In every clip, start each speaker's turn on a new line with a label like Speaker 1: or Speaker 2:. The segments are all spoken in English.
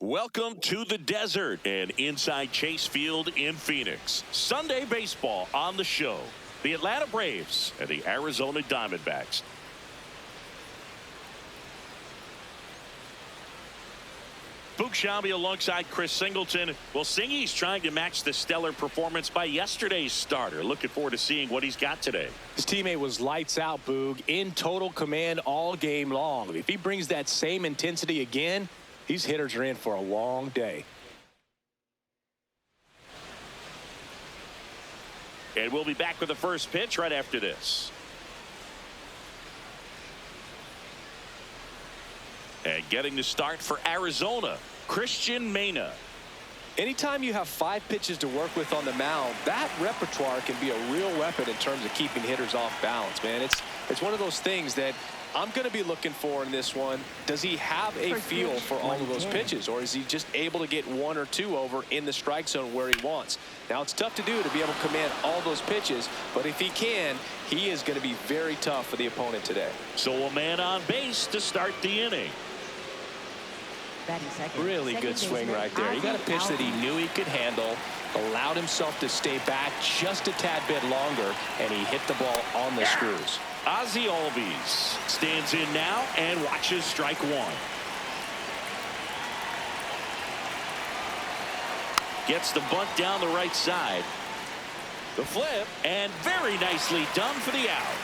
Speaker 1: Welcome to the desert and inside Chase Field in Phoenix. Sunday baseball on the show. The Atlanta Braves and the Arizona Diamondbacks. Boog Sciambi alongside Chris Singleton. Well, Singy's trying to match the stellar performance by yesterday's starter. Looking forward to seeing what he's got today.
Speaker 2: His teammate was lights out, Boog, in total command all game long. If he brings that same intensity again, these hitters are in for a long day.
Speaker 1: And we'll be back with the first pitch right after this. And getting the start for Arizona, Christian Mena.
Speaker 2: Anytime you have 5 pitches to work with on the mound, that repertoire can be a real weapon in terms of keeping hitters off balance, man. It's one of those things that I'm going to be looking for in this one. Does he have a feel for all of those pitches, or is he just able to get 1 or 2 over in the strike zone where he wants? Now, it's tough to do to be able to command all those pitches, but if he can, he is going to be very tough for the opponent today.
Speaker 1: So a man on base to start the inning.
Speaker 2: Really good swing right there. He got a pitch that he knew he could handle, allowed himself to stay back just a tad bit longer, and he hit the ball on the screws.
Speaker 1: Ozzie Albies stands in now and watches strike 1. Gets the bunt down the right side. The flip, and very nicely done for the out.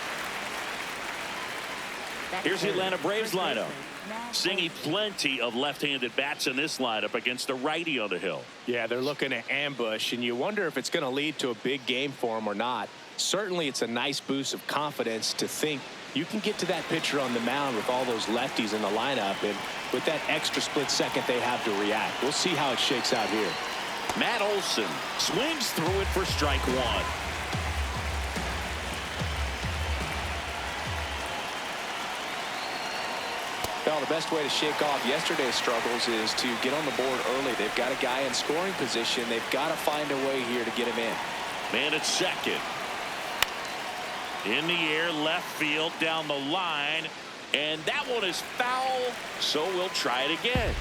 Speaker 1: Here's the Atlanta Braves lineup. Singy plenty of left-handed bats in this lineup against the righty on the hill.
Speaker 2: Yeah, they're looking to ambush, and you wonder if it's going to lead to a big game for him or not. Certainly, it's a nice boost of confidence to think you can get to that pitcher on the mound with all those lefties in the lineup, and with that extra split second they have to react. We'll see how it shakes out here.
Speaker 1: Matt Olson swings through it for strike 1.
Speaker 2: Well, the best way to shake off yesterday's struggles is to get on the board early. They've got a guy in scoring position. They've got to find a way here to get him in.
Speaker 1: Man at second. In the air, left field, down the line. And that one is foul, so we'll try it again.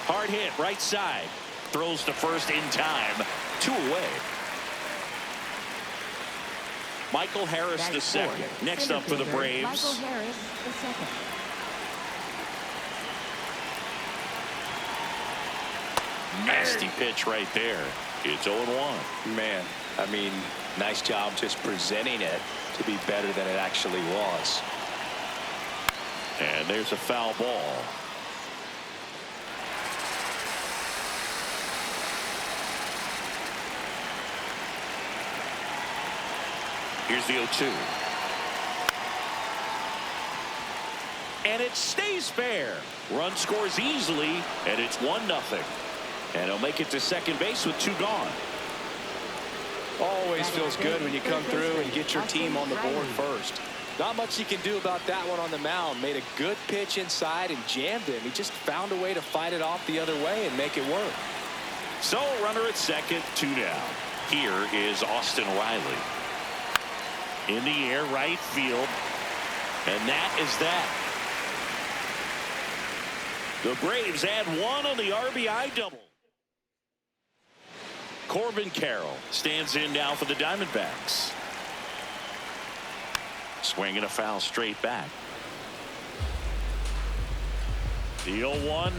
Speaker 1: Hard hit, right side. Throws to first in time. 2 away. Michael Harris the second. Next up for the Braves.
Speaker 3: Michael Harris the second.
Speaker 1: Nasty pitch right there. It's 0-1.
Speaker 2: Man, I mean, nice job just presenting it to be better than it actually was.
Speaker 1: And there's a foul ball. Here's the 0-2. And it stays fair. Run scores easily, and it's 1-0. And he'll make it to second base with 2 gone.
Speaker 2: Always feels good when you come through and get your team on the board first. Not much you can do about that one on the mound. Made a good pitch inside and jammed him. He just found a way to fight it off the other way and make it work.
Speaker 1: So runner at second, 2 down. Here is Austin Riley. In the air, right field. And that is that. The Braves add 1 on the RBI double. Corbin Carroll stands in now for the Diamondbacks. Swinging a foul straight back. The 0-1.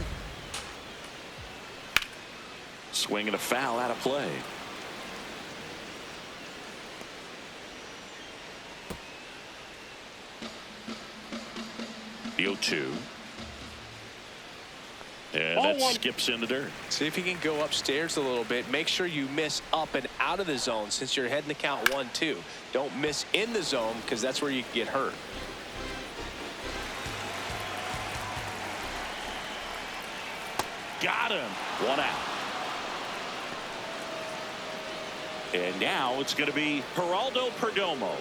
Speaker 1: Swinging a foul out of play. The 0-2. And that skips in the dirt.
Speaker 2: See if you can go upstairs a little bit. Make sure you miss up and out of the zone since you're heading to count 1-2. Don't miss in the zone because that's where you can get hurt.
Speaker 1: Got him. 1 out. And now it's going to be Geraldo Perdomo.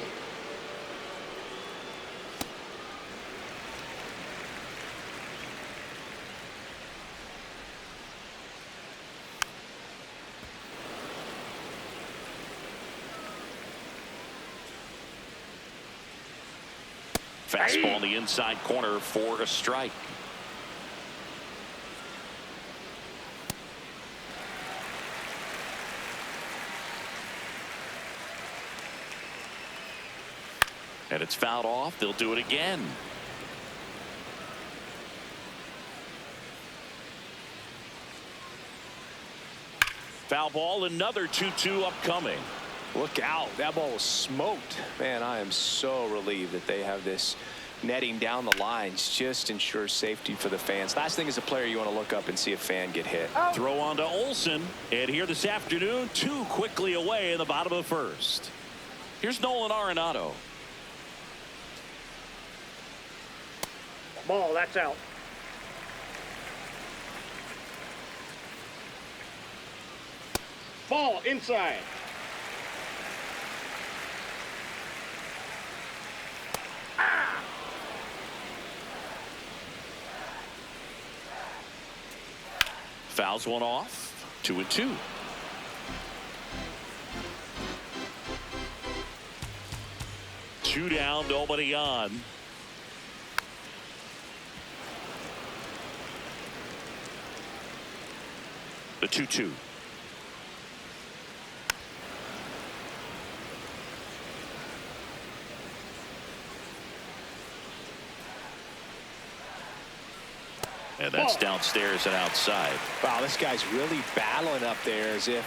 Speaker 1: Fastball in the inside corner for a strike. And it's fouled off. They'll do it again. Foul ball, another 2-2 upcoming.
Speaker 2: Look out. That ball was smoked. Man, I am so relieved that they have this netting down the lines. Just ensures safety for the fans. Last thing as a player, you want to look up and see a fan get hit.
Speaker 1: Throw on to Olsen. And here this afternoon, 2 quickly away in the bottom of the first. Here's Nolan Arenado.
Speaker 4: Ball, that's out. Ball inside.
Speaker 1: Fouls one off. 2-2. Two down, nobody on. The 2-2. And that's downstairs and outside.
Speaker 2: Wow, this guy's really battling up there as if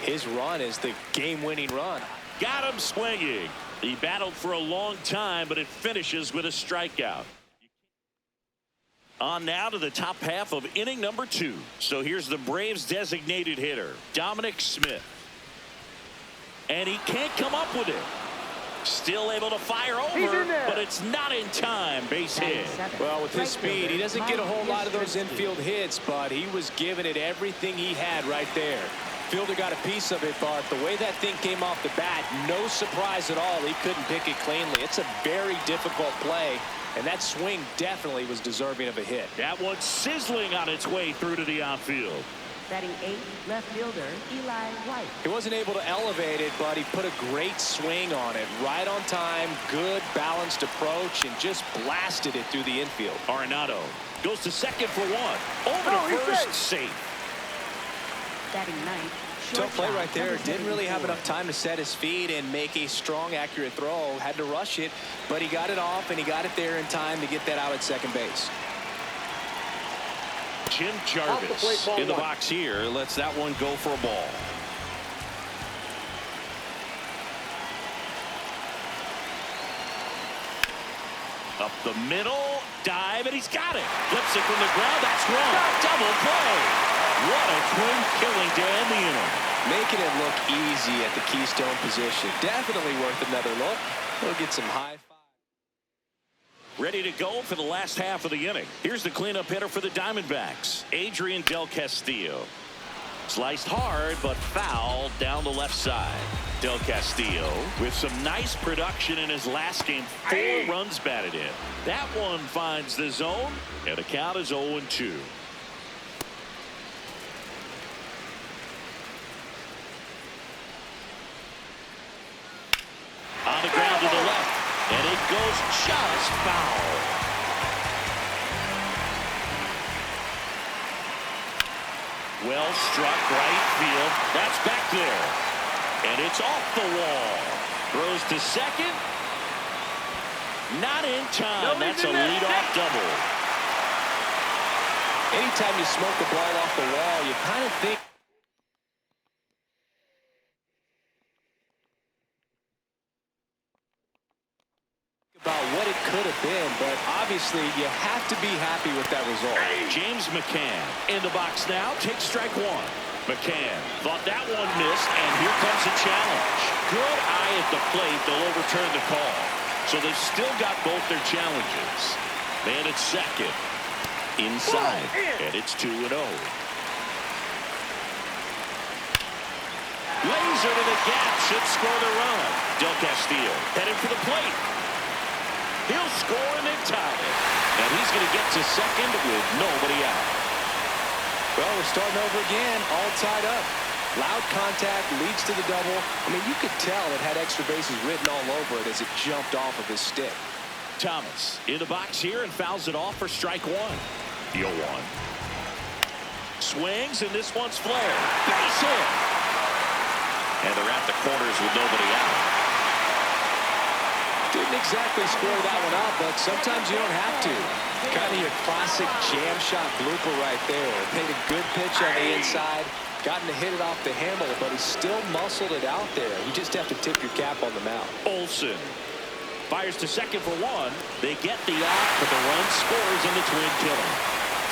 Speaker 2: his run is the game-winning run.
Speaker 1: Got him swinging. He battled for a long time, but it finishes with a strikeout. On now to the top half of inning number 2. So here's the Braves designated hitter, Dominic Smith. And he can't come up with it. Still able to fire over, but it's not in time. Base hit.
Speaker 2: Well, with his speed, he doesn't get a whole lot of those infield hits, but he was giving it everything he had right there. Fielder got a piece of it, Bart. The way that thing came off the bat, no surprise at all. He couldn't pick it cleanly. It's a very difficult play, and that swing definitely was deserving of a hit.
Speaker 1: That one sizzling on its way through to the outfield.
Speaker 3: Batting 8th, left fielder Eli White.
Speaker 2: He wasn't able to elevate it, but he put a great swing on it. Right on time, good balanced approach, and just blasted it through the infield.
Speaker 1: Arenado goes to second for one. Over to first, safe.
Speaker 3: Batting 9th.
Speaker 2: Tough play right there. Didn't really have enough time to set his feet and make a strong, accurate throw. Had to rush it, but he got it off, and he got it there in time to get that out at second base.
Speaker 1: Jim Jarvis in the box here lets that one go for a ball. Up the middle, dive, and he's got it. Flips it from the ground. That's wrong. Double play. What a twin killing to end the inning.
Speaker 2: Making it look easy at the keystone position. Definitely worth another look. We'll get some high five.
Speaker 1: Ready to go for the last half of the inning. Here's the cleanup hitter for the Diamondbacks, Adrian Del Castillo. Sliced hard, but foul down the left side. Del Castillo with some nice production in his last game. 4 runs batted in. That one finds the zone, and the count is 0-2. On the ground to the left. And it goes just foul. Well struck right field. That's back there. And it's off the wall. Throws to second. Not in time. That's a leadoff double.
Speaker 2: Anytime you smoke the ball off the wall, you kind of think about what it could have been, but obviously you have to be happy with that result.
Speaker 1: James McCann in the box now. Takes strike 1. McCann thought that one missed, and here comes a challenge. Good eye at the plate. They'll overturn the call. So they've still got both their challenges. Man at second. Inside. And it's 2-0. Laser to the gap. Should score the run. Del Castillo headed for the plate. He'll score and then tie it. And he's going to get to second with nobody out.
Speaker 2: Well, we're starting over again, all tied up. Loud contact leads to the double. I mean, you could tell it had extra bases written all over it as it jumped off of his stick.
Speaker 1: Thomas in the box here and fouls it off for strike one. The 0-1. Swings, and this one's flared. Base hit. And they're at the corners with nobody out.
Speaker 2: Didn't exactly square that one up, but sometimes you don't have to. Kind of your classic jam shot blooper right there. Paid a good pitch on the inside. Gotten to hit it off the handle, but he still muscled it out there. You just have to tip your cap on the mound.
Speaker 1: Olsen fires to second for one. They get the out, but the run scores in the twin killer.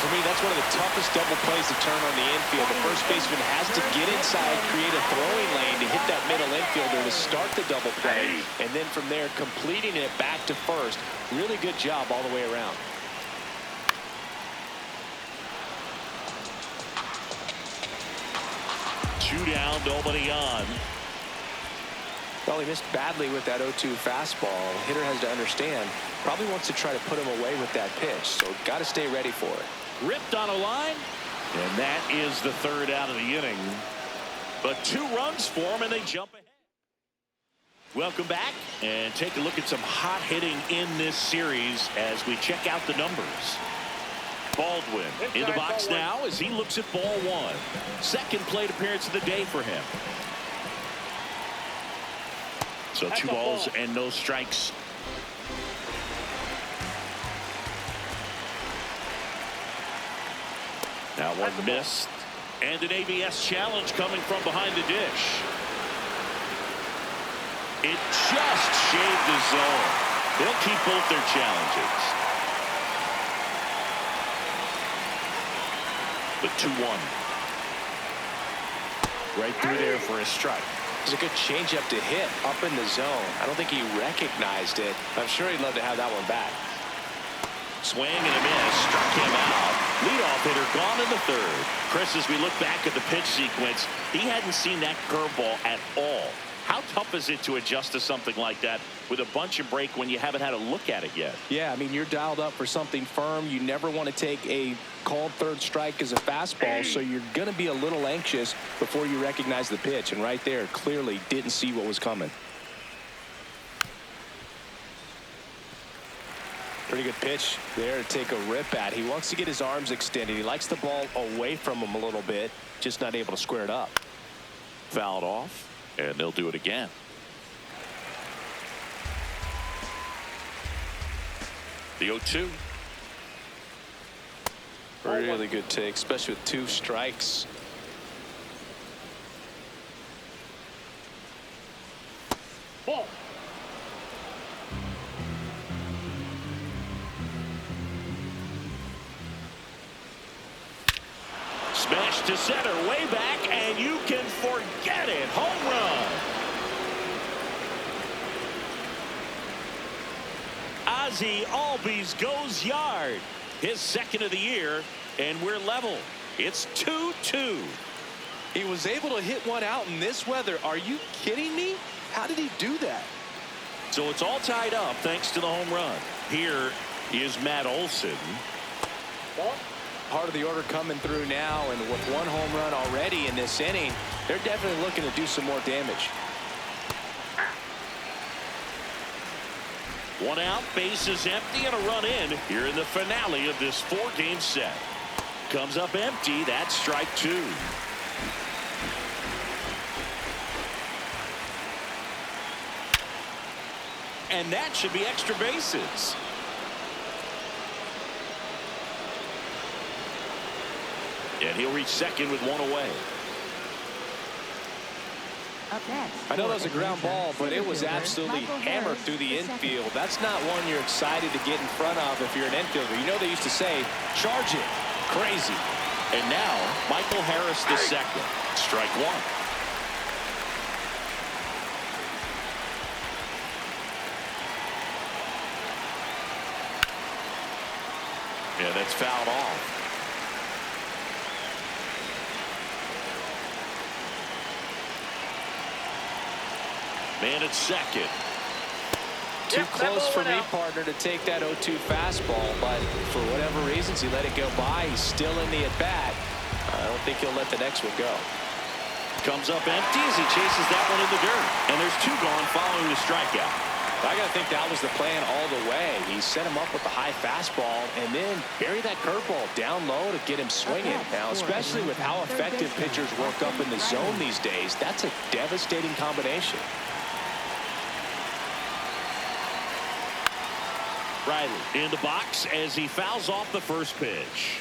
Speaker 2: For me, that's one of the toughest double plays to turn on the infield. The first baseman has to get inside, create a throwing lane to hit that middle infielder to start the double play, and then from there completing it back to first. Really good job all the way around.
Speaker 1: Two down, nobody on.
Speaker 2: Well, he missed badly with that 0-2 fastball. The hitter has to understand, probably wants to try to put him away with that pitch, so got to stay ready for it.
Speaker 1: Ripped on a line, and that is the third out of the inning. But 2 runs for him, and they jump ahead. Welcome back, and take a look at some hot hitting in this series as we check out the numbers. Baldwin in the box now as he looks at ball one. Second plate appearance of the day for him. So 2 balls and no strikes. Now one missed, and an ABS challenge coming from behind the dish. It just shaved the zone. They'll keep both their challenges. The 2-1. Right through there for a strike.
Speaker 2: It's a good changeup to hit up in the zone. I don't think he recognized it. I'm sure he'd love to have that one back.
Speaker 1: Swing and a miss. Struck him out. Leadoff hitter gone in the third. Chris, as we look back at the pitch sequence, he hadn't seen that curveball at all. How tough is it to adjust to something like that with a bunch of break when you haven't had a look at it yet?
Speaker 2: Yeah, I mean, you're dialed up for something firm. You never want to take a called third strike as a fastball, so you're going to be a little anxious before you recognize the pitch. And right there, clearly didn't see what was coming. Pretty good pitch there to take a rip at. He wants to get his arms extended. He likes the ball away from him a little bit, just not able to square it up.
Speaker 1: Fouled off, and they'll do it again. The 0-2.
Speaker 2: Really good take, especially with 2 strikes.
Speaker 4: Ball.
Speaker 1: Smash to center, way back, and you can forget it. Home run. Ozzie Albies goes yard. His second of the year, and we're level. It's 2-2.
Speaker 2: He was able to hit one out in this weather. Are you kidding me? How did he do that?
Speaker 1: So it's all tied up thanks to the home run. Here is Matt Olson.
Speaker 2: Part of the order coming through now, and with 1 home run already in this inning, they're definitely looking to do some more damage.
Speaker 1: 1 out, base is empty, and a run in here in the finale of this 4-game set. Comes up empty. That's strike 2. And that should be extra bases. And he'll reach second with 1 away.
Speaker 3: Up next.
Speaker 2: I know that was a ground ball, but it was absolutely hammered through the infield. That's not one you're excited to get in front of if you're an infielder. You know they used to say, charge it. Crazy.
Speaker 1: And now, Michael Harris the second. Strike 1. Yeah, that's fouled off. Man at second.
Speaker 2: Too close for me, partner, to take that 0-2 fastball, but for whatever reasons, he let it go by. He's still in the at-bat. I don't think he'll let the next one go.
Speaker 1: Comes up empty as he chases that one in the dirt. And there's 2 gone following the strikeout.
Speaker 2: I got to think that was the plan all the way. He set him up with the high fastball and then buried that curveball down low to get him swinging. Now, especially with how effective pitchers work up in the zone these days, that's a devastating combination.
Speaker 1: Riley in the box as he fouls off the first pitch.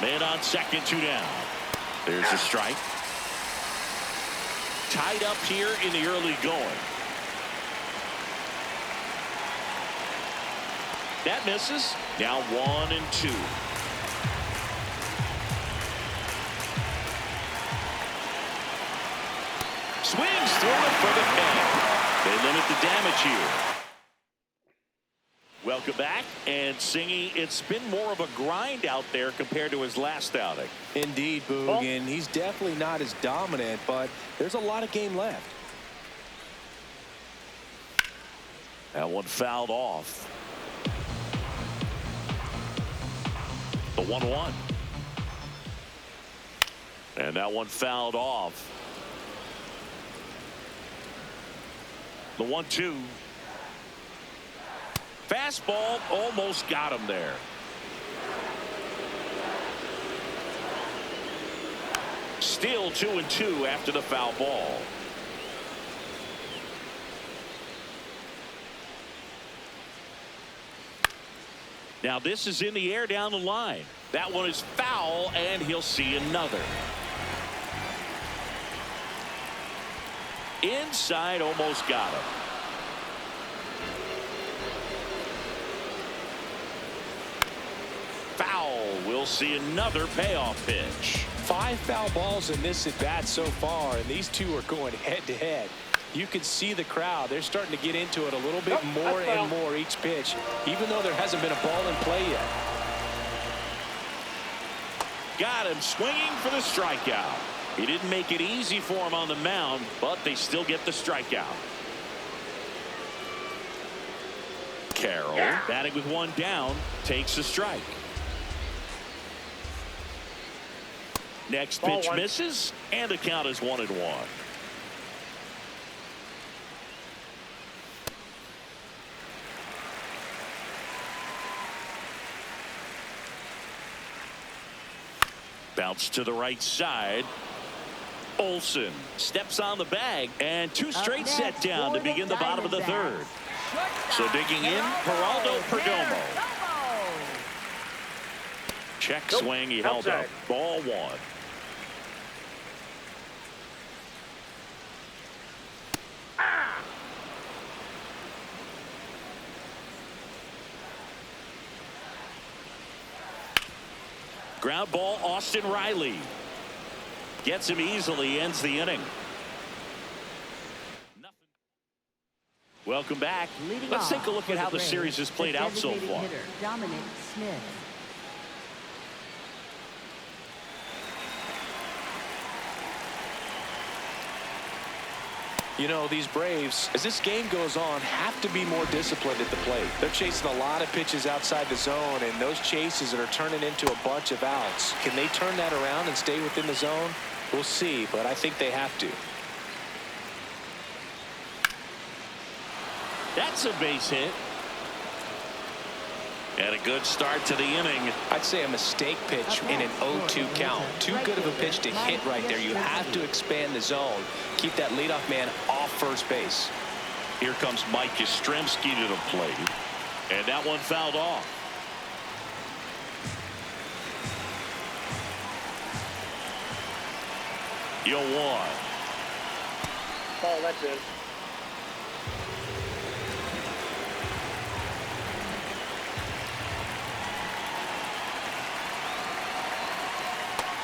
Speaker 1: Man on second, 2 down. There's a strike. Tied up here in the early going. That misses. Now 1-2. Swings through it for the pin. They limit the damage here. Welcome back, and Singy, it's been more of a grind out there compared to his last outing.
Speaker 2: Indeed, Boog, and he's definitely not as dominant, but there's a lot of game left.
Speaker 1: That one fouled off. The 1-1. And that one fouled off. The 1-2. Fastball almost got him there. Still 2-2 after the foul ball. Now this is in the air down the line. That one is foul, and he'll see another. Inside, almost got him. Foul. We'll see another payoff pitch.
Speaker 2: 5 foul balls in this at bat so far, and these two are going head to head. You can see the crowd. They're starting to get into it a little bit more and more each pitch, even though there hasn't been a ball in play yet.
Speaker 1: Got him swinging for the strikeout. He didn't make it easy for him on the mound, but they still get the strikeout. Carroll, batting with 1 down, takes a strike. Next pitch misses, and the count is 1-1. Bounce to the right side. Olsen steps on the bag, and 2 straight set down to begin the bottom of the 3rd. So digging in, Geraldo Perdomo. Check swing, he held up. Ball 1. Ground ball, Austin Riley. Gets him easily, ends the inning. Welcome back. Let's take a look at how the series has played out so far.
Speaker 3: Dominic Smith.
Speaker 2: You know, these Braves, as this game goes on, have to be more disciplined at the plate. They're chasing a lot of pitches outside the zone, and those chases are turning into a bunch of outs. Can they turn that around and stay within the zone? We'll see, but I think they have to.
Speaker 1: That's a base hit. And a good start to the inning.
Speaker 2: I'd say a mistake pitch in an 0-2 count. Too good of a pitch to hit right there. You have to expand the zone. Keep that leadoff man off first base.
Speaker 1: Here comes Mike Yastrzemski to the plate. And that one fouled off. You'll one.
Speaker 4: Oh, that's it.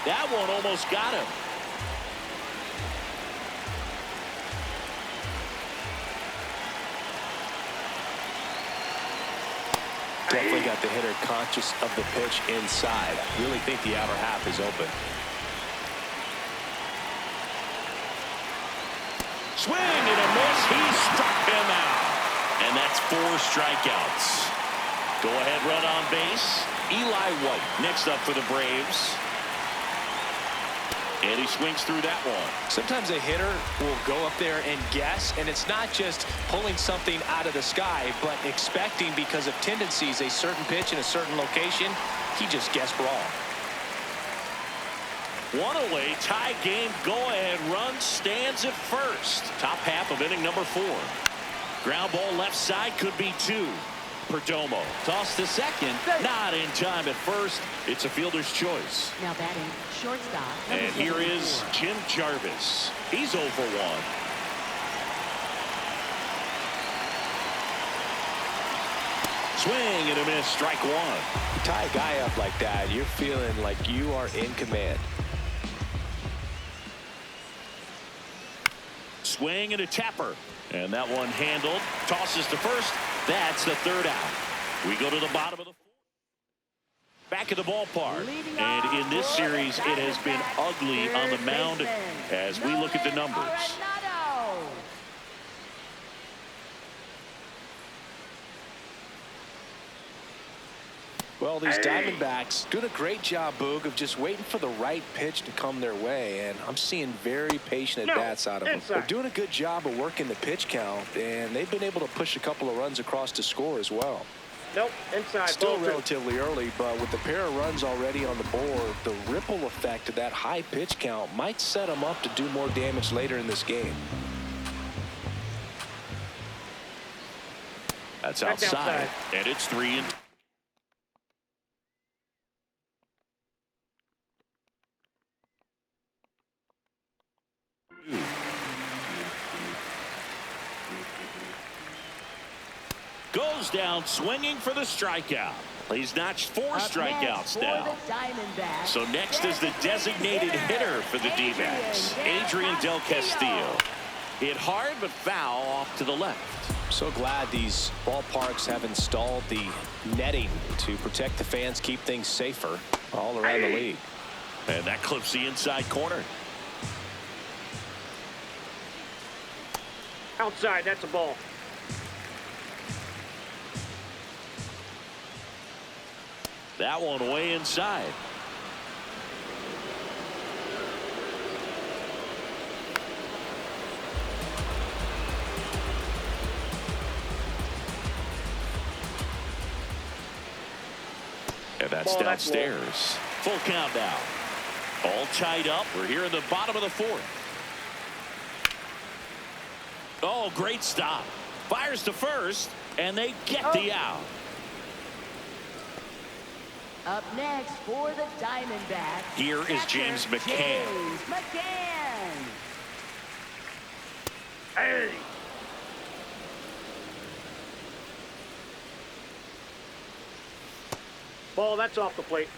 Speaker 1: That one almost got him.
Speaker 2: Definitely got the hitter conscious of the pitch inside. Really think the outer half is open.
Speaker 1: Swing and a miss. He struck him out. And that's 4 strikeouts. Go ahead run on base. Eli White next up for the Braves. And he swings through that one.
Speaker 2: Sometimes a hitter will go up there and guess, and it's not just pulling something out of the sky, but expecting, because of tendencies, a certain pitch in a certain location. He just guessed wrong.
Speaker 1: One away, tie game, go-ahead run stands at first. Top half of inning number 4. Ground ball left side, could be 2. Perdomo toss to second, not in time at first. It's a fielder's choice.
Speaker 3: Now batting shortstop.
Speaker 1: And here is Jim Jarvis. He's 0 for 1. Swing and a miss, strike 1.
Speaker 2: You tie a guy up like that, you're feeling like you are in command.
Speaker 1: Swing and a tapper. And that one handled. Tosses to first. That's the 3rd out. We go to the bottom of the 4th. Back at the ballpark. And in this series, it has been ugly on the mound as we look at the numbers.
Speaker 2: Well, these Diamondbacks doing a great job, Boog, of just waiting for the right pitch to come their way, and I'm seeing very patient at-bats out of them. They're doing a good job of working the pitch count, and they've been able to push a couple of runs across to score as well.
Speaker 4: Nope, inside.
Speaker 2: Still relatively early, but with the pair of runs already on the board, the ripple effect of that high pitch count might set them up to do more damage later in this game.
Speaker 1: That's outside. And it's 3-2. Goes down swinging for the strikeout. He's notched 4 strikeouts now. So next is the designated hitter for the D-backs, Adrian Del Castillo. Hit hard but foul off to the left.
Speaker 2: So glad these ballparks have installed the netting to protect the fans, keep things safer all around the league.
Speaker 1: And that clips the inside corner.
Speaker 4: Outside, that's a ball.
Speaker 1: That one way inside. And that's downstairs. Full count now. All tied up. We're here in the bottom of the 4th. Oh, great stop. Fires to first, and they get the out.
Speaker 3: Up next for the Diamondbacks.
Speaker 1: Here is James McCann.
Speaker 3: James McCann.
Speaker 4: Hey. Ball, that's off the plate.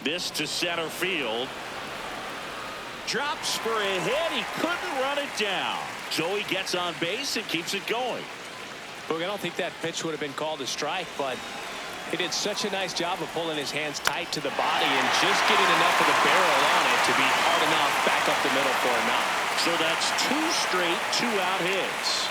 Speaker 1: This to center field. Drops for a hit. He couldn't run it down. So he gets on base and keeps it going.
Speaker 2: Look, I don't think that pitch would have been called a strike, but he did such a nice job of pulling his hands tight to the body and just getting enough of the barrel on it to be hard enough back up the middle for a knock.
Speaker 1: So that's 2 straight 2-out hits.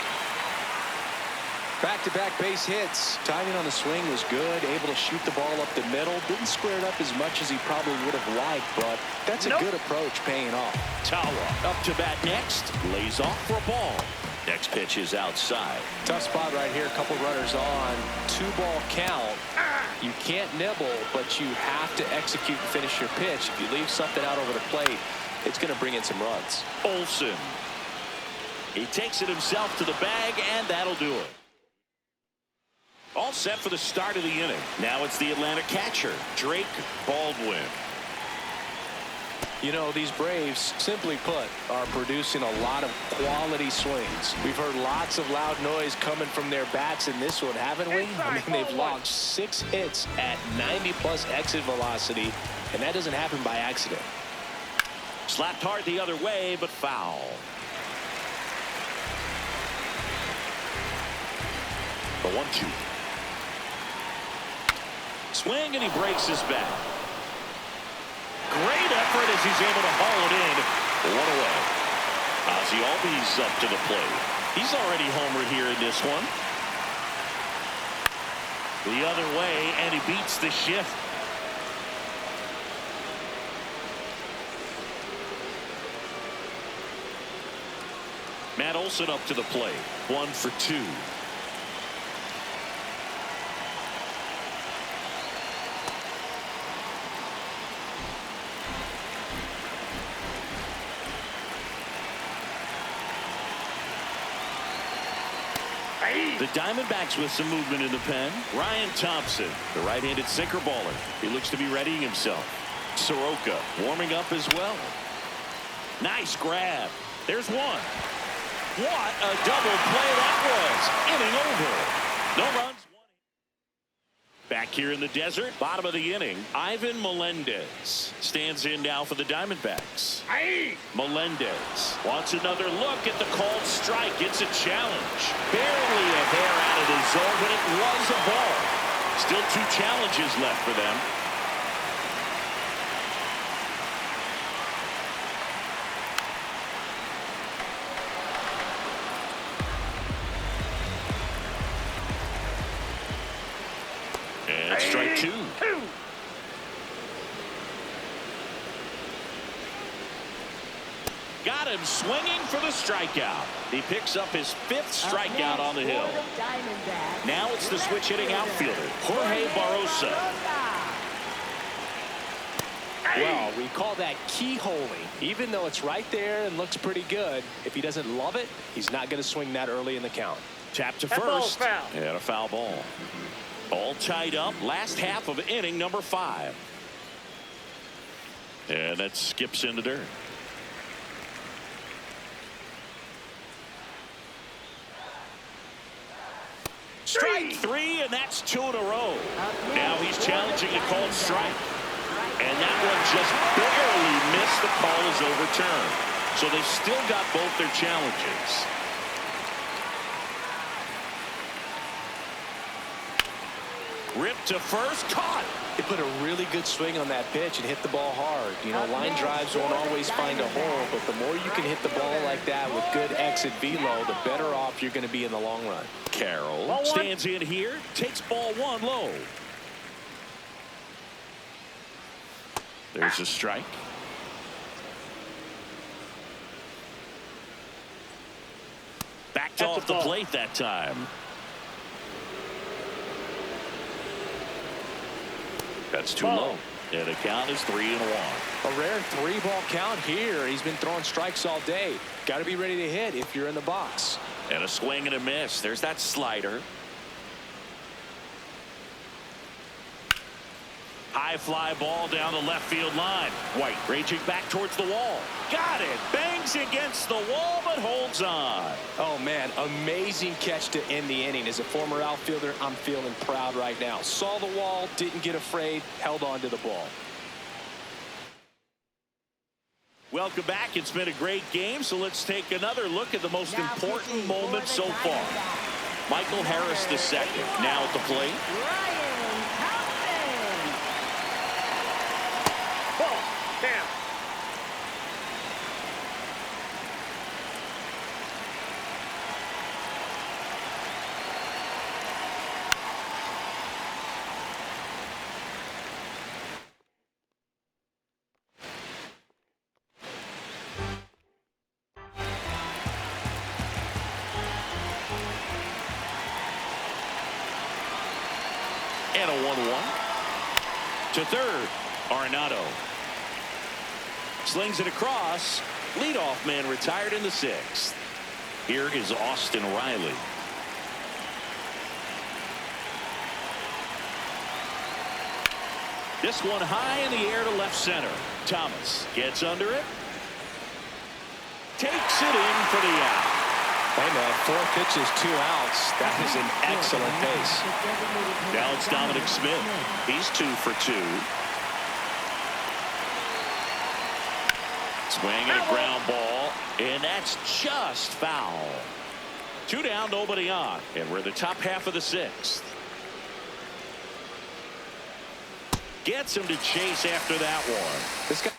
Speaker 2: Back-to-back base hits. Timing on the swing was good. Able to shoot the ball up the middle. Didn't square it up as much as he probably would have liked, but that's a good approach paying off.
Speaker 1: Tawa up to bat next. Lays off for a ball. Next pitch is outside.
Speaker 2: Tough spot right here. Couple runners on. 2-ball count. You can't nibble, but you have to execute and finish your pitch. If you leave something out over the plate, it's going to bring in some runs.
Speaker 1: Olsen. He takes it himself to the bag, and that'll do it. All set for the start of the inning. Now it's the Atlanta catcher, Drake Baldwin.
Speaker 2: You know, these Braves, simply put, are producing a lot of quality swings. We've heard lots of loud noise coming from their bats in this one, haven't we? I mean, they've launched 6 hits at 90-plus exit velocity, and that doesn't happen by accident.
Speaker 1: Slapped hard the other way, but foul. The 1-2. Swing, and he breaks his bat. Great effort as he's able to haul it in. 1 away. Ozzie Albies up to the plate. He's already homered here in this one. The other way, and he beats the shift. Matt Olson up to the plate. 1 for 2. The Diamondbacks with some movement in the pen. Ryan Thompson, the right-handed sinker baller. He looks to be readying himself. Soroka warming up as well. Nice grab. There's one. What a double play that was. Inning over. No runs. Back here in the desert, bottom of the inning, Ivan Melendez stands in now for the Diamondbacks. Melendez wants another look at the called strike. It's a challenge. Barely a hair out of the zone, but it was a ball. Still 2 challenges left for them. And strike 2. Got him swinging for the strikeout. He picks up his 5th strikeout on the hill. Now it's the switch hitting outfielder, Jorge Barrosa.
Speaker 2: Well, we call that keyholing. Even though it's right there and looks pretty good, if he doesn't love it, he's not going to swing that early in the count.
Speaker 1: Tap to
Speaker 4: That ball's
Speaker 1: first.
Speaker 4: foul.
Speaker 1: And a foul ball. All tied up. Last half of inning number 5. And that skips in the dirt. Strike 3, and that's 2 in a row. Now he's challenging a called strike. And that one just barely missed. The call is overturned. So they've still got both their challenges. Ripped to first, caught.
Speaker 2: They put a really good swing on that pitch and hit the ball hard. You know, line drives won't always find a hole, but the more you can hit the ball like that with good exit velo, the better off you're going to be in the long run.
Speaker 1: Carroll stands in here, takes ball 1 low. There's a strike. Backed off the plate that time. That's too low. And the count is 3-1.
Speaker 2: A rare 3-ball count here. He's been throwing strikes all day. Got to be ready to hit if you're in the box.
Speaker 1: And a swing and a miss. There's that slider. High fly ball down the left field line. White raging back towards the wall. Got it. Bangs against the wall, but holds on.
Speaker 2: Oh, man, amazing catch to end the inning. As a former outfielder, I'm feeling proud right now. Saw the wall, didn't get afraid, held on to the ball.
Speaker 1: Welcome back. It's been a great game, so let's take another look at the most important moment so far. Michael Harris II now at the plate.
Speaker 4: Ball. Down.
Speaker 1: And a 1-1. To third, Arenado. Slings it across. Leadoff man retired in the 6th. Here is Austin Riley. This one high in the air to left center. Thomas gets under it. Takes it in for the out.
Speaker 2: Hey, man, 4 pitches, 2 outs. That is an excellent base.
Speaker 1: Now it's Dominic Smith. He's 2 for 2. Swing and a ground ball, and that's just foul. 2 down, nobody on, and we're in the top half of the 6th. Gets him to chase after that one.
Speaker 2: This guy.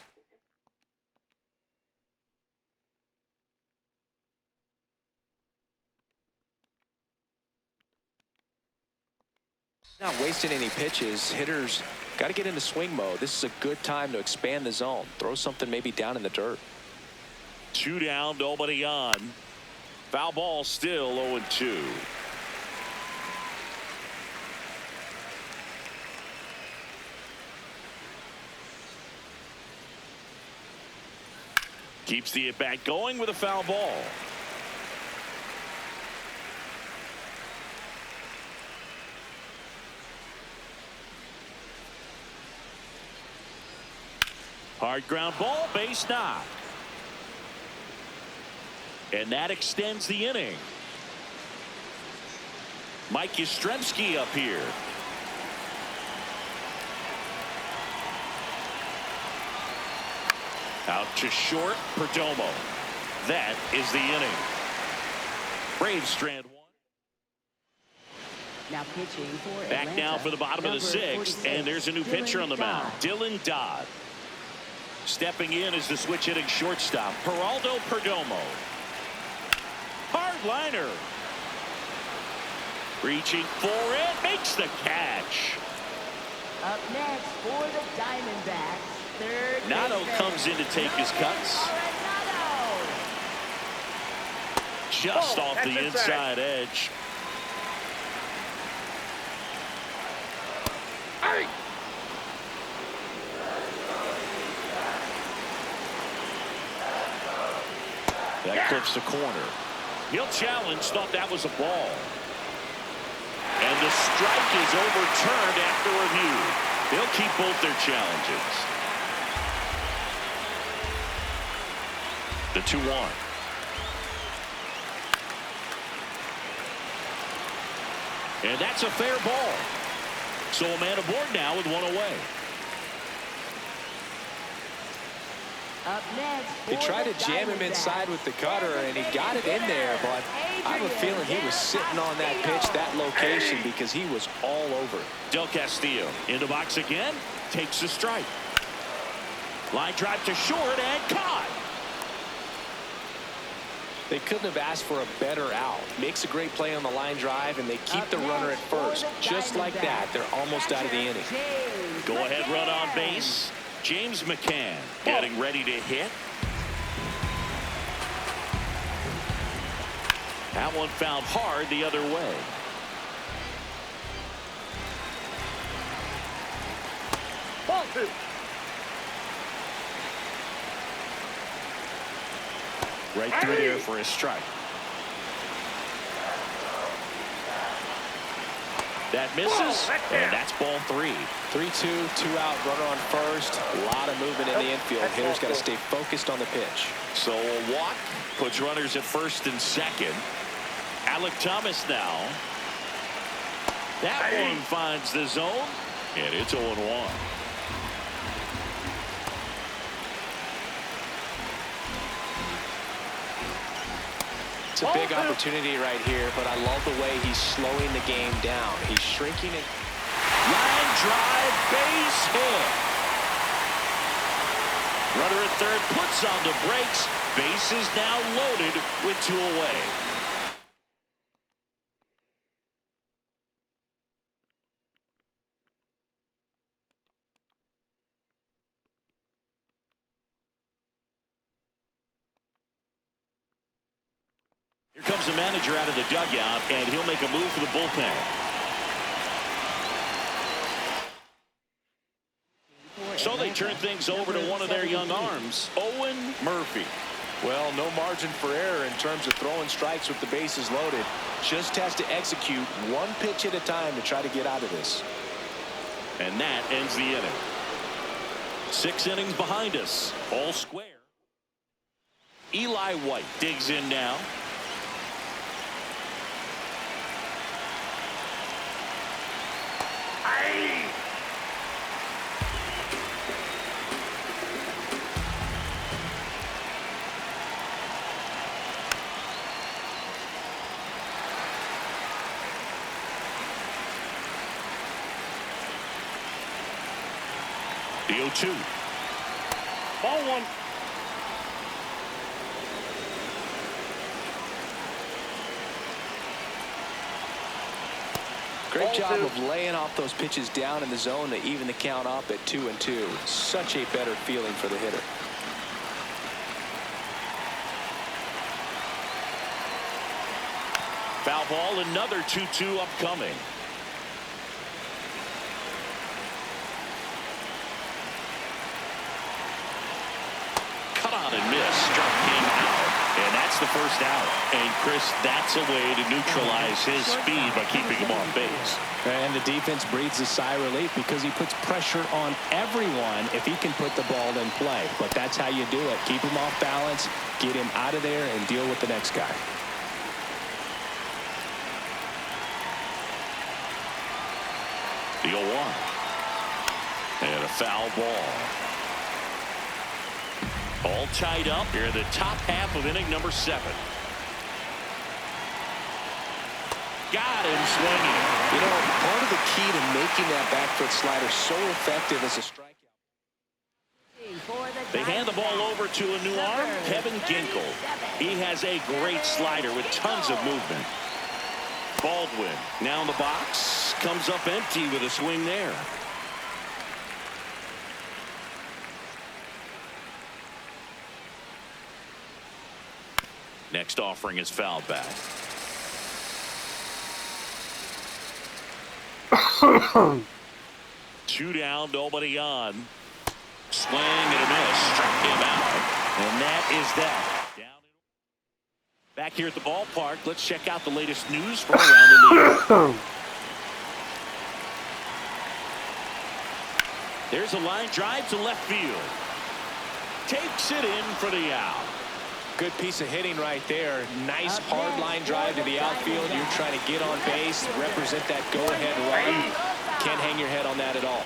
Speaker 2: Not wasting any pitches. Hitters got to get into swing mode. This is a good time to expand the zone. Throw something maybe down in the dirt.
Speaker 1: 2 down, nobody on. Foul ball, still 0-2. Keeps the at-bat going with a foul ball. Hard ground ball, base knock. And that extends the inning. Mike Yastrzemski up here. Out to short, Perdomo. That is the inning. Braves strand 1.
Speaker 3: Now pitching for
Speaker 1: Back
Speaker 3: Atlanta,
Speaker 1: now for the bottom of the
Speaker 3: number
Speaker 1: 6th,
Speaker 3: 46,
Speaker 1: and there's a new pitcher on the mound, Dylan Dodd. Stepping in is the switch hitting shortstop, Geraldo Perdomo. Hard liner. Reaching for it, makes the catch.
Speaker 3: Up next for the Diamondbacks, third
Speaker 1: Nato
Speaker 3: baseman,
Speaker 1: comes in to take his cuts.
Speaker 3: Arenado.
Speaker 1: Just off
Speaker 4: that's
Speaker 1: the inside edge. That clips the corner. He'll challenge, thought that was a ball. And the strike is overturned after review. They'll keep both their challenges. The 2-1. And that's a fair ball. So a man aboard now with 1 away.
Speaker 3: Up next
Speaker 2: They
Speaker 3: for
Speaker 2: tried
Speaker 3: the
Speaker 2: to jam him
Speaker 3: Diamondbacks,
Speaker 2: inside with the cutter, and he got it in there, but I have a feeling he was sitting on that pitch, that location, because he was all over.
Speaker 1: Del Castillo in the box again, takes the strike. Line drive to short and caught.
Speaker 2: They couldn't have asked for a better out. Makes a great play on the line drive, and they keep
Speaker 3: Up
Speaker 2: the runner at
Speaker 3: next for
Speaker 2: first.
Speaker 3: the
Speaker 2: Just like that,
Speaker 3: Diamondbacks,
Speaker 2: they're almost out of the
Speaker 3: catcher,
Speaker 2: inning.
Speaker 3: James
Speaker 1: Go ahead, run on
Speaker 3: McCann.
Speaker 1: base. James McCann getting ready to hit. That one found hard the other way.
Speaker 4: Ball 2.
Speaker 1: Right through there for a strike. That misses, and that's ball 3.
Speaker 2: 3-2, 2-out, runner on first. A lot of movement in the infield.
Speaker 4: That's
Speaker 2: Hitters
Speaker 4: ball
Speaker 2: got to
Speaker 4: 4.
Speaker 2: stay focused on the pitch.
Speaker 1: So a walk puts runners at first and second. Alec Thomas now. That one finds the zone, and it's 0-1.
Speaker 2: It's a big opportunity right here, but I love the way he's slowing the game down. He's shrinking it.
Speaker 1: Line drive, base hit. Runner at third puts on the brakes. Base is now loaded with 2 away. Here comes the manager out of the dugout, and he'll make a move for the bullpen. So they turn things over to one of their young arms, Owen Murphy.
Speaker 2: Well, no margin for error in terms of throwing strikes with the bases loaded. Just has to execute one pitch at a time to try to get out of this.
Speaker 1: And that ends the inning. 6 innings behind us, all square. Eli White digs in now. The 0-2.
Speaker 4: Ball 1.
Speaker 2: Great job of laying off those pitches down in the zone to even the count up at 2-2. Such a better feeling for the hitter.
Speaker 1: Foul ball, another 2-2 upcoming. Cut on and miss. Struck him out. And that's the first out. And Chris, that's a way to neutralize his speed by keeping him on base.
Speaker 5: And the defense breathes a sigh of relief because he puts pressure on everyone if he can put the ball in play. But that's how you do it. Keep him off balance, get him out of there, and deal with the next guy.
Speaker 1: The 0-1. And a foul ball. All tied up here in the top half of inning number 7. Got him swinging.
Speaker 2: You know, part of the key to making that back foot slider so effective as a strikeout.
Speaker 1: They hand the ball over to a new arm, Kevin Ginkel. He has a great slider with tons of movement. Baldwin now in the box, comes up empty with a swing there. Next offering is fouled back. Two down, nobody on. Swing and a miss. Struck him out. And that is that. Down. Back here at the ballpark, let's check out the latest news from around the league. There's a line drive to left field. Takes it in for the out.
Speaker 2: Good piece of hitting right there. Nice hard line drive to the outfield. You're trying to get on base, represent that go-ahead run. Can't hang your head on that at all.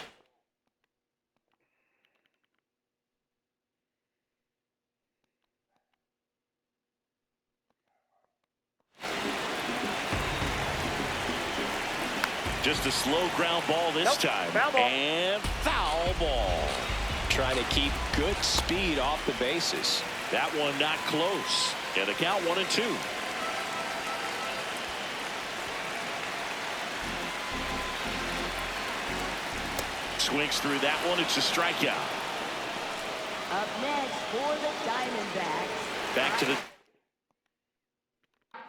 Speaker 1: Just a slow ground ball this time.
Speaker 4: Foul ball.
Speaker 1: And foul ball.
Speaker 2: Trying to keep good speed off the bases.
Speaker 1: That one not close. And the count 1-2. Swings through that one. It's a strikeout.
Speaker 3: Up next for the Diamondbacks.
Speaker 1: Back to the.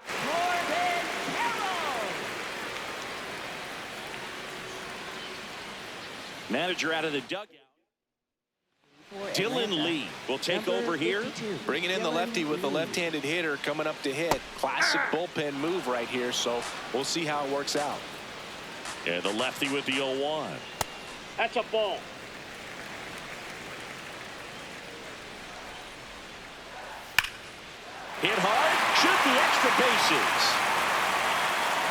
Speaker 3: Corbin Carroll.
Speaker 1: Manager out of the dugout. Dylan Lee will take over here.
Speaker 2: Bringing in the lefty with the left-handed hitter coming up to hit. Classic bullpen move right here, so we'll see how it works out.
Speaker 1: And the lefty with the 0-1.
Speaker 4: That's a ball.
Speaker 1: Hit hard. Should be extra bases.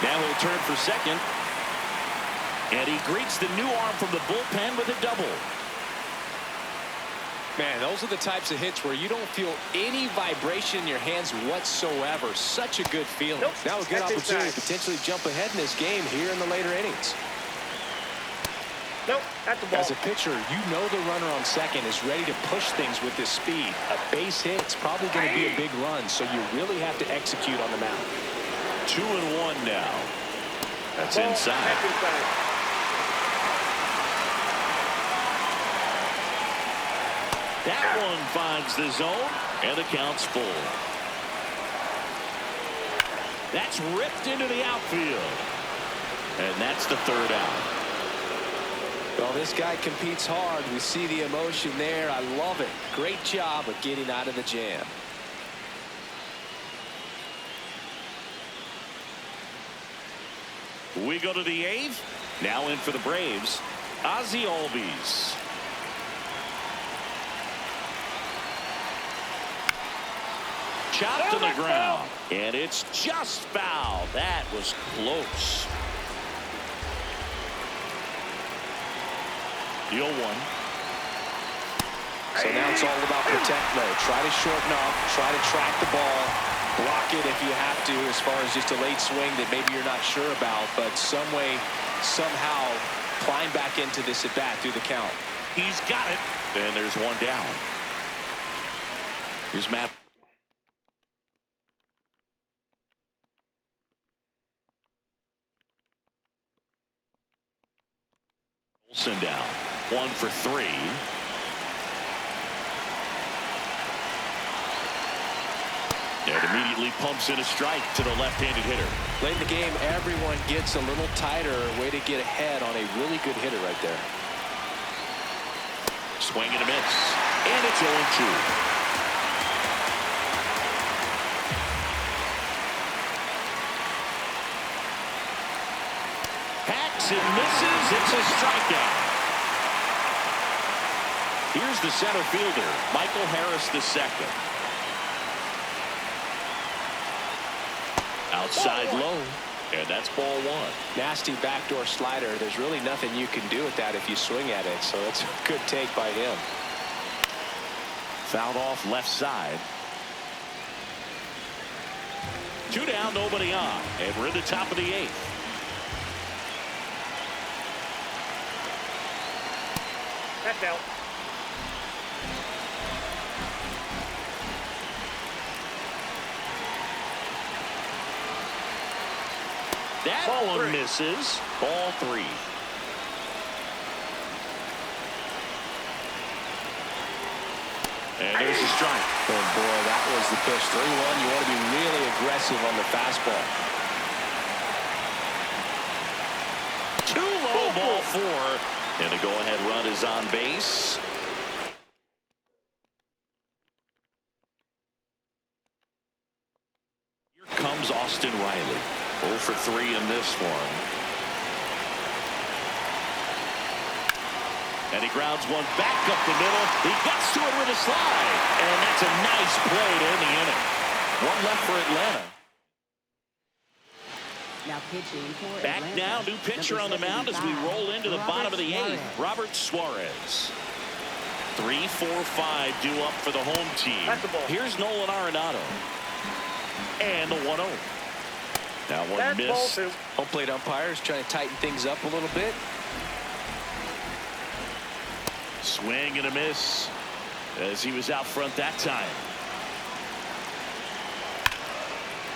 Speaker 1: Now he'll turn for second. And he greets the new arm from the bullpen with a double.
Speaker 2: Man, those are the types of hits where you don't feel any vibration in your hands whatsoever. Such a good feeling.
Speaker 4: Nope.
Speaker 2: Now a good
Speaker 4: That's
Speaker 2: opportunity
Speaker 4: inside.
Speaker 2: to potentially jump ahead in this game here in the later innings.
Speaker 4: Nope, that's the ball.
Speaker 2: As a pitcher, you know the runner on second is ready to push things with this speed. A base hit, it's probably going to be a big run, so you really have to execute on the mound.
Speaker 1: 2-1 now. That's
Speaker 4: Ball.
Speaker 1: inside.
Speaker 4: That's inside.
Speaker 1: That one finds the zone, and the count's full. That's ripped into the outfield. And that's the third out.
Speaker 2: Well, this guy competes hard. We see the emotion there. I love it. Great job of getting out of the jam.
Speaker 1: We go to the 8th. Now in for the Braves, Ozzie Albies. Chopped to the ground, and it's just foul. That was close. The 0-1.
Speaker 2: So now it's all about protect mode. Try to shorten up, try to track the ball, block it if you have to, as far as just a late swing that maybe you're not sure about, but some way, somehow climb back into this at bat through the count.
Speaker 1: He's got it, and there's one down. Here's Matt. Send down 1 for 3. And immediately pumps in a strike to the left-handed hitter.
Speaker 2: Late in the game, everyone gets a little tighter. Way to get ahead on a really good hitter right there.
Speaker 1: Swing and a miss. And it's 0-2. It misses. It's a strikeout. Here's the center fielder, Michael Harris II. Outside low, and that's ball 1.
Speaker 2: Nasty backdoor slider. There's really nothing you can do with that if you swing at it, so it's a good take by him.
Speaker 1: Fouled off left side. 2 down, nobody on, and we're in the top of the 8th.
Speaker 4: That's out.
Speaker 1: That
Speaker 4: Ball
Speaker 1: one
Speaker 4: 3.
Speaker 1: misses. Ball 3. And there's a strike.
Speaker 2: Oh boy, that was the pitch. 3-1. You want to be really aggressive on the fastball.
Speaker 1: Too low, ball 4. And the go-ahead run is on base. Here comes Austin Riley. 0 for 3 in this one. And he grounds one back up the middle. He gets to it with a slide. And that's a nice play to end the inning. 1 left for Atlanta.
Speaker 3: Now pitching for
Speaker 1: Back
Speaker 3: Atlanta,
Speaker 1: now, new pitcher on the mound as we roll into the bottom of the 8th. Robert Suarez. 3, 4, 5 due up for the home team.
Speaker 4: That's the ball.
Speaker 1: Here's Nolan Arenado. And the 1-0. That one
Speaker 4: That's ball
Speaker 1: missed.
Speaker 4: 2.
Speaker 2: Home plate umpires trying to tighten things up a little bit.
Speaker 1: Swing and a miss as he was out front that time.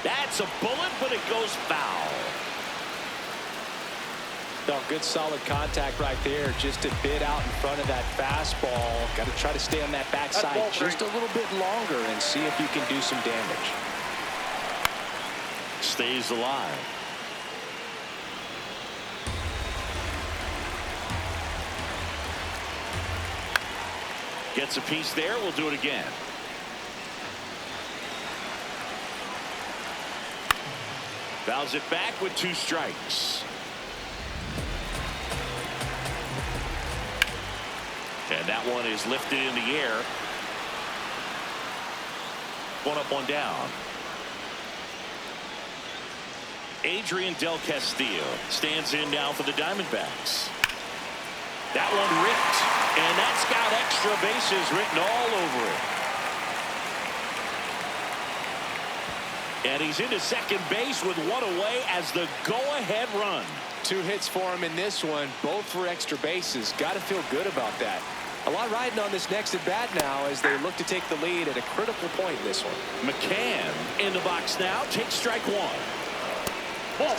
Speaker 1: That's a bullet, but it goes foul.
Speaker 2: No, good solid contact right there. Just a bit out in front of that fastball. Got to try to stay on that backside
Speaker 4: ball 3.
Speaker 2: just a little bit longer and see if you can do some damage.
Speaker 1: Stays alive. Gets a piece there. We'll do it again. Fouls it back with 2 strikes. And that one is lifted in the air. 1 up, 1 down. Adrian Del Castillo stands in now for the Diamondbacks. That one ripped, and that's got extra bases written all over it. And he's into second base with 1 away as the go-ahead run.
Speaker 2: 2 hits for him in this one, both for extra bases. Got to feel good about that. A lot riding on this next at bat now as they look to take the lead at a critical point in this one.
Speaker 1: McCann in the box now, takes strike 1.
Speaker 4: Ball.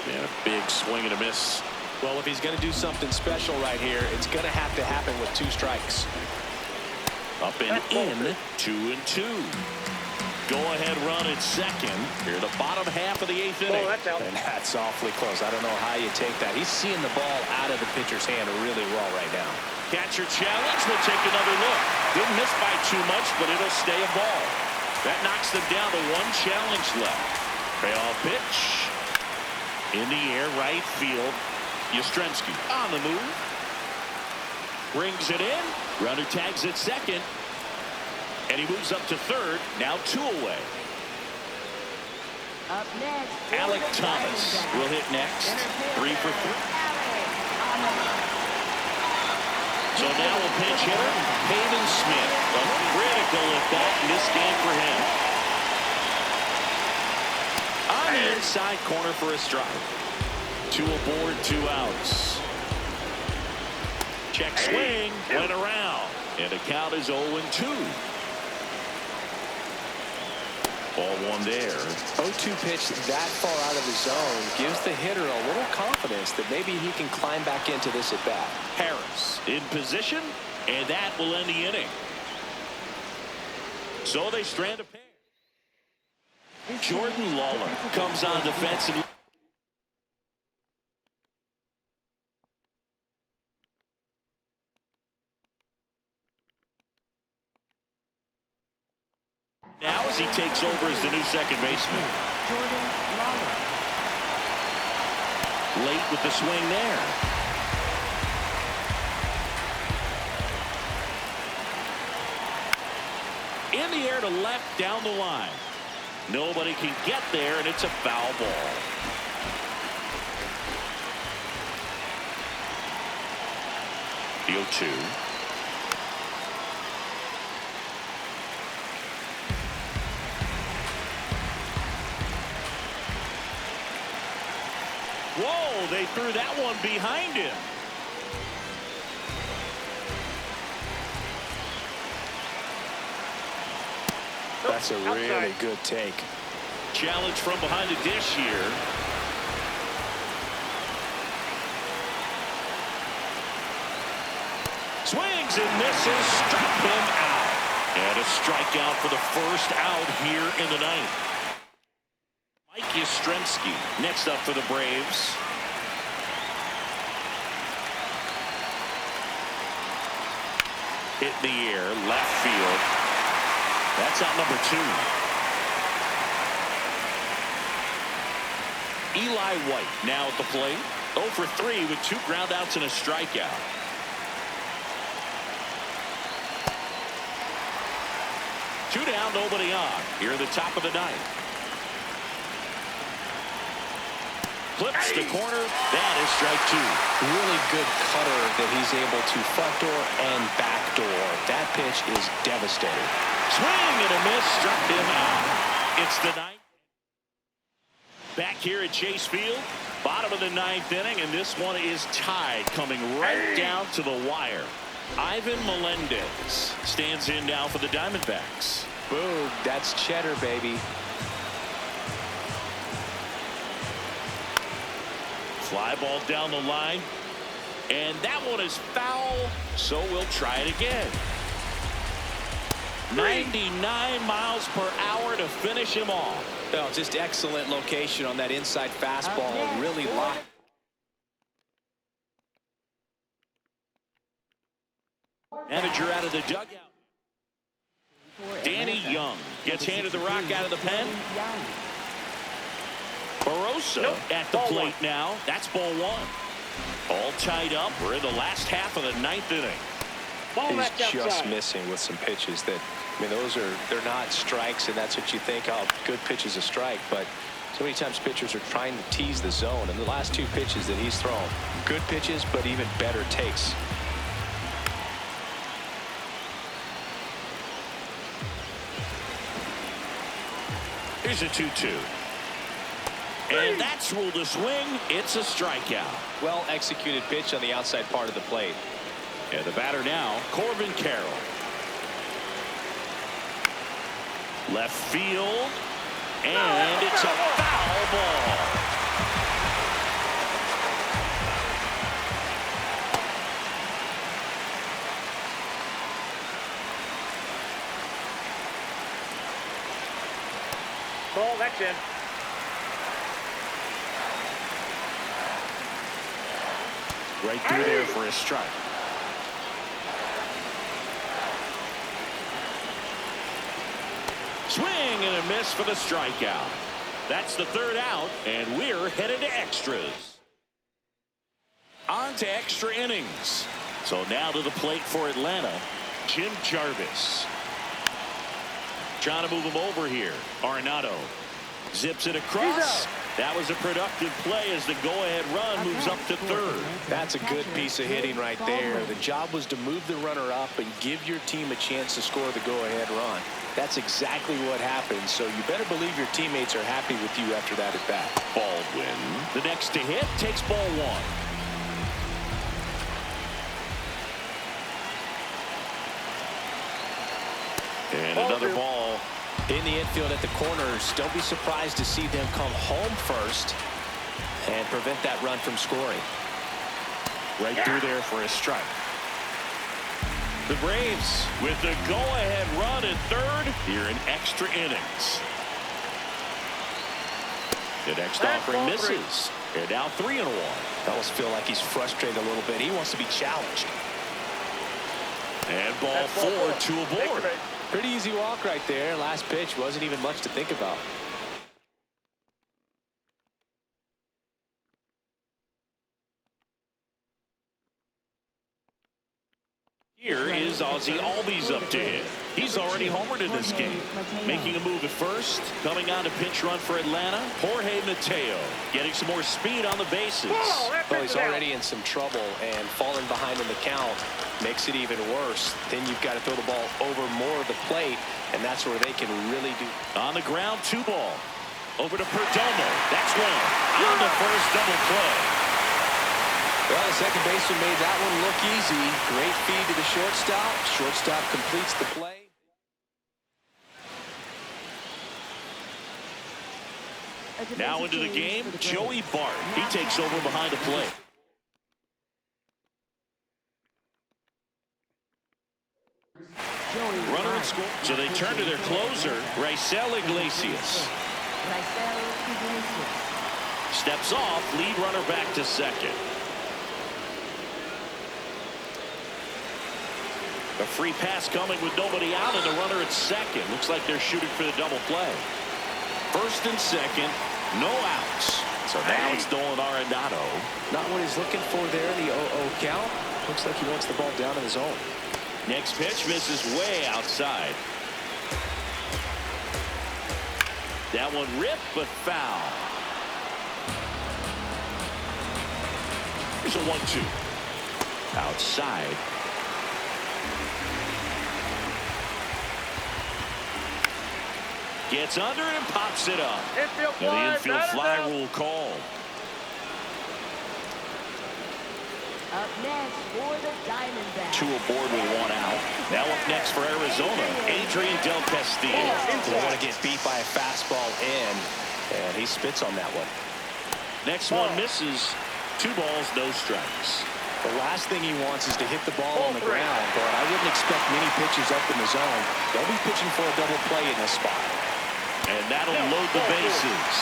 Speaker 1: And a big swing and a miss.
Speaker 2: Well, if he's going to do something special right here, it's going to have to happen with 2 strikes.
Speaker 1: Up and in, 2-2. Go-ahead run at second. Here, the bottom half of the 8th inning.
Speaker 4: That's out.
Speaker 2: And that's awfully close. I don't know how you take that. He's seeing the ball out of the pitcher's hand really well right now.
Speaker 1: Catcher challenge. We'll take another look. Didn't miss by too much, but it'll stay a ball. That knocks them down to 1 challenge left. Payoff pitch. In the air, right field. Yastrzemski on the move. Brings it in. Runner tags at second. And he moves up to third. Now 2 away.
Speaker 3: Up next,
Speaker 1: Alec Thomas will hit next. 3 for 3. So now a pinch hitter, Pavin Smith. A critical at bat in this game for him. On the inside corner for a strike. 2 aboard, 2 outs. Check swing, went around. And the count is 0-2. Ball one there.
Speaker 2: 0-2 pitch that far out of the zone gives the hitter a little confidence that maybe he can climb back into this at bat.
Speaker 1: Harris in position, and that will end the inning. So they strand a pair. Jordan Lawler comes on defense and now as he takes over as the new second baseman.
Speaker 3: Jordan Lawler.
Speaker 1: Late with the swing there. In the air to left down the line. Nobody can get there, and it's a foul ball. The 0-2. Whoa, they threw that one behind him.
Speaker 2: That's a really good take.
Speaker 1: Challenge from behind the dish here. Swings and misses, struck him out. And a strikeout for the first out here in the ninth. Mike Yastrzemski next up for the Braves. Hit in the air, left field. That's out number 2. Eli White now at the plate. 0 for 3 with 2 groundouts and a strikeout. Two down, nobody on. Here in the top of the ninth. Clips the corner. That is strike 2.
Speaker 2: Really good cutter that he's able to front door and back door. That pitch is devastating.
Speaker 1: Swing and a miss, struck him out. It's the ninth. Back here at Chase Field, bottom of the ninth inning, and this one is tied, coming right down to the wire. Ivan Melendez stands in now for the Diamondbacks.
Speaker 2: Boom, that's cheddar, baby.
Speaker 1: Fly ball down the line, and that one is foul, so we'll try it again. 99 miles per hour to finish him off.
Speaker 2: Oh, just excellent location on that inside fastball. Really locked.
Speaker 1: Manager out of the dugout. Danny Young gets handed the rock out of the pen. Barosa at the plate now. That's ball 1. All tied up. We're in the last half of the ninth inning.
Speaker 2: He's just missing with some pitches that, I mean, they're not strikes, and that's what you think, oh, good pitch is a strike, but so many times pitchers are trying to tease the zone, and the last 2 pitches that he's thrown, good pitches, but even better takes.
Speaker 1: Here's a 2-2. And that's ruled a swing. It's a strikeout.
Speaker 2: Well executed pitch on the outside part of the plate.
Speaker 1: And the batter now, Corbin Carroll. Left field. And it's a foul ball.
Speaker 4: Ball, that's in.
Speaker 1: Right through there for a strike. Swing and a miss for the strikeout. That's the 3rd out, and we're headed to extras. On to extra innings. So now to the plate for Atlanta, Jim Jarvis. Trying to move him over here. Arenado zips it across. That was a productive play as the go-ahead run moves up to 3rd.
Speaker 2: That's a good piece of hitting right there. The job was to move the runner up and give your team a chance to score the go-ahead run. That's exactly what happened, so you better believe your teammates are happy with you after that at bat.
Speaker 1: Baldwin, the next to hit, takes ball 1. And another ball
Speaker 2: In the the infield at the corners. Don't be surprised to see them come home first and prevent that run from scoring.
Speaker 1: Right through there for a strike. The Braves with the go-ahead run at third here in extra innings. The next offering misses. They're now 3-1.
Speaker 2: Fellas feel like he's frustrated a little bit. He wants to be challenged.
Speaker 1: And ball 4, 2 aboard.
Speaker 2: Pretty easy walk right there. Last pitch wasn't even much to think about.
Speaker 1: Here is Ozzie Albies up to hit. He's already homered in this game. Making a move at first. Coming on to pinch run for Atlanta. Jorge Mateo getting some more speed on the bases.
Speaker 2: Well, he's already in some trouble, and falling behind in the count makes it even worse. Then you've got to throw the ball over more of the plate, and that's where they can really do.
Speaker 1: On the ground, 2 ball. Over to Perdomo. That's one. On the first double play.
Speaker 2: Well, the second baseman made that one look easy. Great feed to the shortstop. Shortstop completes the play.
Speaker 1: Now into the game, Joey Bart. He takes over behind the plate. Runner in score. So they turn to their closer, Raisel Iglesias. Steps off, lead runner back to second. A free pass coming with nobody out and the runner at second. Looks like they're shooting for the double play. First and second, no outs. So now it's Nolan Arenado.
Speaker 2: Not what he's looking for there, the 0-0 count. Looks like he wants the ball down in the zone.
Speaker 1: Next pitch misses way outside. That one ripped but foul. Here's a 1-2. Outside. Gets under it and pops it up.
Speaker 4: Infield
Speaker 1: And the infield fly
Speaker 4: down.
Speaker 1: rule called.
Speaker 3: Up next for the Diamondbacks.
Speaker 1: 2 aboard with 1 out. Now up next for Arizona, Adrian Del Castillo.
Speaker 2: Don't want to get beat by a fastball in, and he spits on that one.
Speaker 1: Next one misses. 2 balls, no strikes.
Speaker 2: The last thing he wants is to hit the ball on the ground, but I wouldn't expect many pitches up in the zone. They'll be pitching for a double play in this spot.
Speaker 1: And that'll load the bases.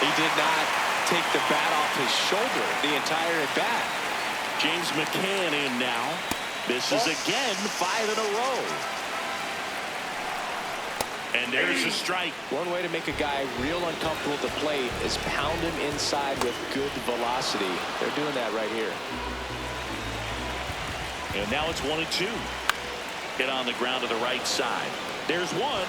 Speaker 2: He did not take the bat off his shoulder the entire at bat.
Speaker 1: James McCann in now. Misses again, 5 in a row. And there's a strike.
Speaker 2: One way to make a guy real uncomfortable at the plate is pound him inside with good velocity. They're doing that right here.
Speaker 1: And now it's 1-2. Hit on the ground to the right side. There's one.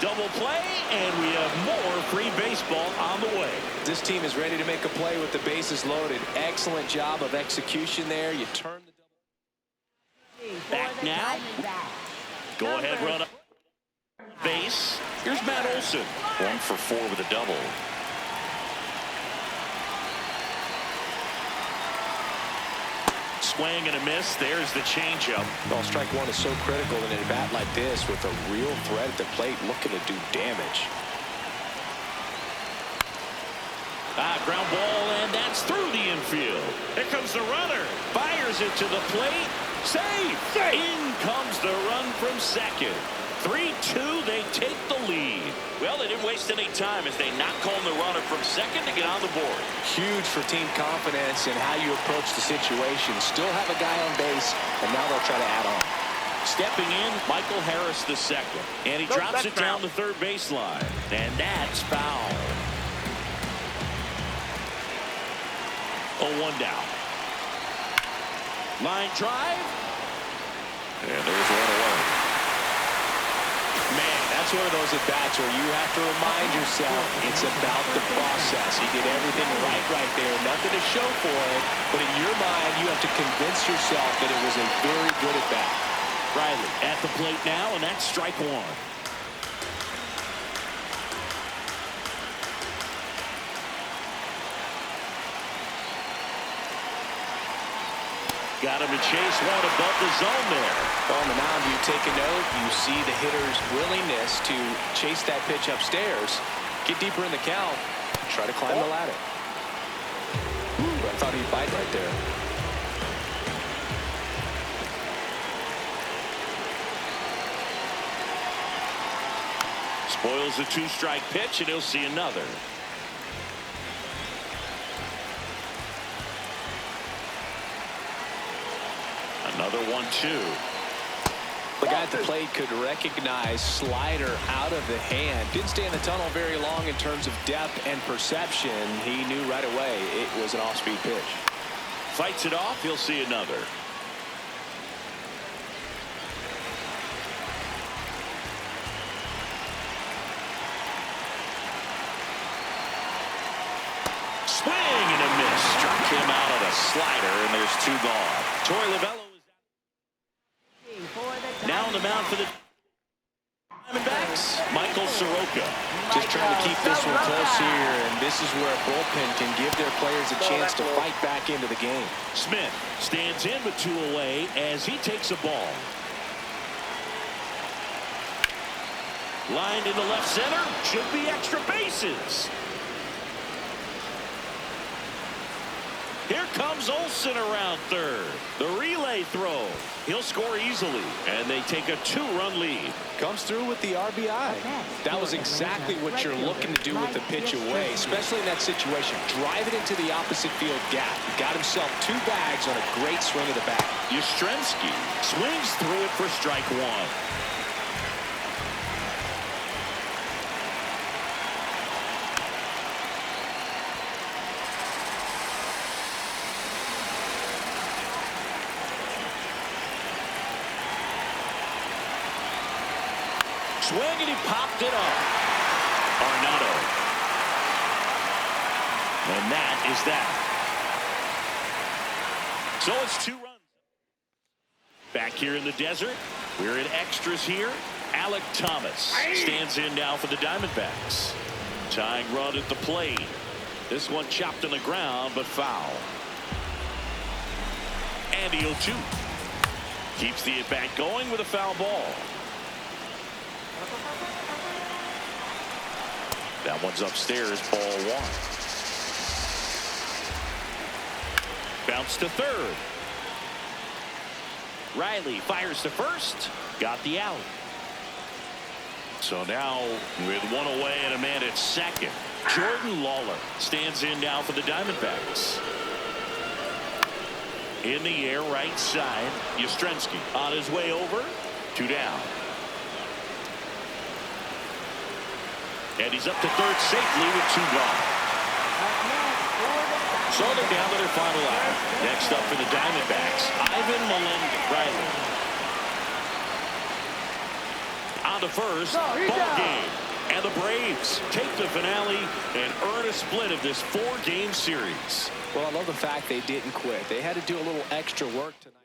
Speaker 1: Double play, and we have more free baseball on the way.
Speaker 2: This team is ready to make a play with the bases loaded. Excellent job of execution there. You turn the
Speaker 1: back now. Go ahead, run up base. Here's Matt Olson. 1 for 4 with a double. Swing and a miss. There's the changeup.
Speaker 2: Well, strike one is so critical in a bat like this with a real threat at the plate looking to do damage.
Speaker 1: Ground ball, and that's through the infield. Here comes the runner. Fires it to the plate. Safe. In comes the run from second. 3-2, they take the lead. Well, they didn't waste any time as they not calling the runner from second to get on the board.
Speaker 2: Huge for team confidence in how you approach the situation. Still have a guy on base, and now they'll try to add on.
Speaker 1: Stepping in, Michael Harris the second. And he drops it down the third baseline. And that's foul. 0-1 down. Line drive. And there's one away.
Speaker 2: Man, that's one of those at-bats where you have to remind yourself it's about the process. He did everything right there. Nothing to show for it. But in your mind, you have to convince yourself that it was a very good at-bat.
Speaker 1: Riley at the plate now, and that's strike 1. Got him to chase one above the zone there.
Speaker 2: On the mound, you take a note. You see the hitter's willingness to chase that pitch upstairs, get deeper in the count, try to climb the ladder. Ooh, I thought he'd bite right there.
Speaker 1: Spoils the two-strike pitch, and he'll see another. Another 1-2.
Speaker 2: The guy at the plate could recognize slider out of the hand. Didn't stay in the tunnel very long in terms of depth and perception. He knew right away it was an off-speed pitch.
Speaker 1: Fights it off. He'll see another. Swing and a miss. Struck him out of the slider, and there's two gone. Torey Lovullo is now on the mound for the Diamondbacks. Michael Soroka.
Speaker 2: Just trying to keep this one close here, and this is where a bullpen can give their players a chance to fight back into the game.
Speaker 1: Smith stands in with two away as he takes a ball. Lined into left center. Should be extra bases. Here comes Olsen around third. The relay throw. He'll score easily, and they take a two-run lead.
Speaker 2: Comes through with the RBI. That was exactly what you're looking to do with the pitch away, especially in that situation. Drive it into the opposite field gap. He got himself two bags on a great swing of the bat.
Speaker 1: Yastrzemski swings through it for strike one. Swing, and he popped it up. Arnado. And that is that. So it's 2 runs. Back here in the desert, we're in extras here. Alec Thomas stands in now for the Diamondbacks. Tying run at the plate. This one chopped on the ground, but foul. And the 0-2. Keeps the at-bat going with a foul ball. That one's upstairs, ball one. Bounce to third. Riley fires to first. Got the out. So now with one away and a man at second, Jordan Lawler stands in now for the Diamondbacks. In the air, right side. Yastrzemski on his way over. 2 down. And he's up to third safely with 2 gone. So they're down to their final out. Next up for the Diamondbacks, Ivan Riley. On to first, ball game. And the Braves take the finale and earn a split of this 4-game series.
Speaker 2: Well, I love the fact they didn't quit. They had to do a little extra work tonight.